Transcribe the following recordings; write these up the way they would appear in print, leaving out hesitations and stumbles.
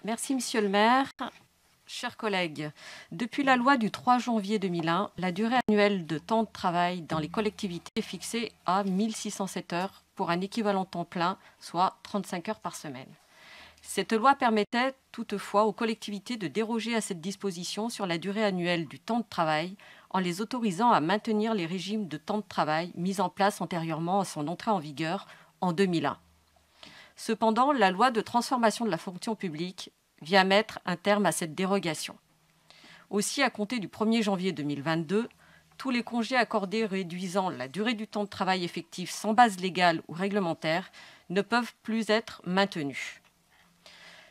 Merci, Monsieur le maire. Chers collègues, depuis la loi du 3 janvier 2001, la durée annuelle de temps de travail dans les collectivités est fixée à 1607 heures pour un équivalent temps plein, soit 35 heures par semaine. Cette loi permettait toutefois aux collectivités de déroger à cette disposition sur la durée annuelle du temps de travail en les autorisant à maintenir les régimes de temps de travail mis en place antérieurement à son entrée en vigueur en 2001. Cependant, la loi de transformation de la fonction publique vient mettre un terme à cette dérogation. Aussi, à compter du 1er janvier 2022, tous les congés accordés réduisant la durée du temps de travail effectif sans base légale ou réglementaire ne peuvent plus être maintenus.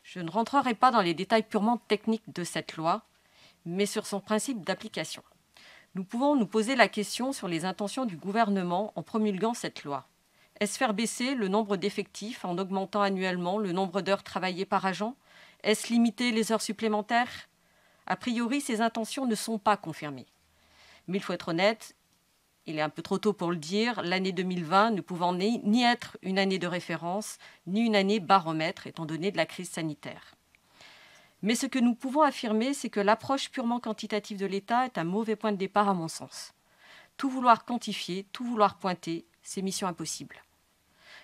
Je ne rentrerai pas dans les détails purement techniques de cette loi, mais sur son principe d'application. Nous pouvons nous poser la question sur les intentions du gouvernement en promulguant cette loi. Est-ce faire baisser le nombre d'effectifs en augmentant annuellement le nombre d'heures travaillées par agent? Est-ce limiter les heures supplémentaires? A priori, ces intentions ne sont pas confirmées. Mais il faut être honnête, il est un peu trop tôt pour le dire, l'année 2020 ne pouvant ni être une année de référence, ni une année baromètre, étant donné de la crise sanitaire. Mais ce que nous pouvons affirmer, c'est que l'approche purement quantitative de l'État est un mauvais point de départ à mon sens. Tout vouloir quantifier, tout vouloir pointer, c'est mission impossible.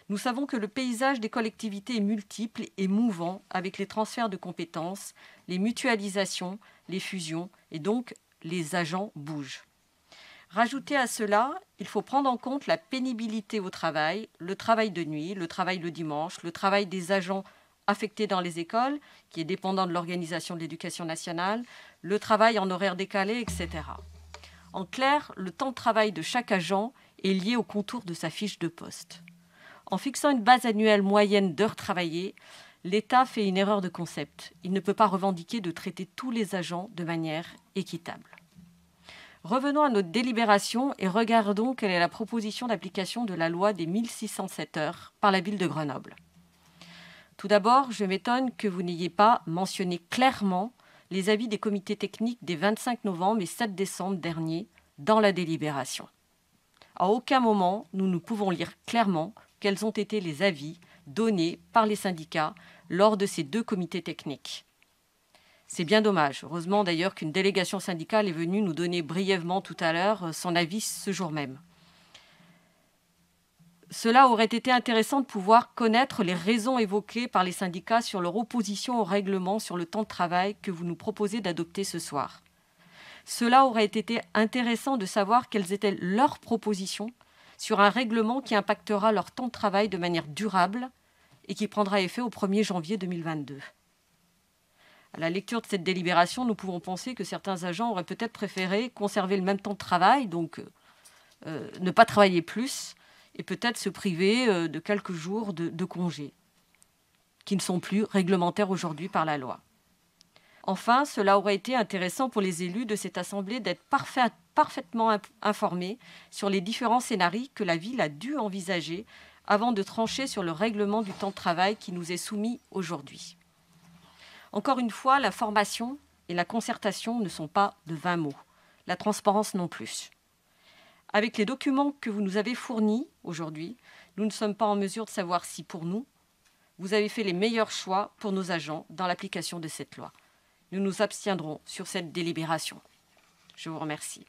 Nous savons que le paysage des collectivités est multiple et mouvant avec les transferts de compétences, les mutualisations, les fusions et donc les agents bougent. Rajouter à cela, il faut prendre en compte la pénibilité au travail, le travail de nuit, le travail le dimanche, le travail des agents affectés dans les écoles, qui est dépendant de l'organisation de l'éducation nationale, le travail en horaire décalé, etc. En clair, le temps de travail de chaque agent est lié au contour de sa fiche de poste. En fixant une base annuelle moyenne d'heures travaillées, l'État fait une erreur de concept. Il ne peut pas revendiquer de traiter tous les agents de manière équitable. Revenons à notre délibération et regardons quelle est la proposition d'application de la loi des 1607 heures par la ville de Grenoble. Tout d'abord, je m'étonne que vous n'ayez pas mentionné clairement les avis des comités techniques des 25 novembre et 7 décembre derniers dans la délibération. À aucun moment, nous ne pouvons lire clairement quels ont été les avis donnés par les syndicats lors de ces deux comités techniques. C'est bien dommage. Heureusement d'ailleurs qu'une délégation syndicale est venue nous donner brièvement tout à l'heure son avis ce jour même. Cela aurait été intéressant de pouvoir connaître les raisons évoquées par les syndicats sur leur opposition au règlement sur le temps de travail que vous nous proposez d'adopter ce soir. Cela aurait été intéressant de savoir quelles étaient leurs propositions sur un règlement qui impactera leur temps de travail de manière durable et qui prendra effet au 1er janvier 2022. À la lecture de cette délibération, nous pouvons penser que certains agents auraient peut-être préféré conserver le même temps de travail, donc ne pas travailler plus, et peut-être se priver de quelques jours de congés, qui ne sont plus réglementaires aujourd'hui par la loi. Enfin, cela aurait été intéressant pour les élus de cette assemblée d'être parfaitement informés sur les différents scénarios que la ville a dû envisager avant de trancher sur le règlement du temps de travail qui nous est soumis aujourd'hui. Encore une fois, la formation et la concertation ne sont pas de vains mots, la transparence non plus. Avec les documents que vous nous avez fournis aujourd'hui, nous ne sommes pas en mesure de savoir si, pour nous, vous avez fait les meilleurs choix pour nos agents dans l'application de cette loi. Nous nous abstiendrons sur cette délibération. Je vous remercie.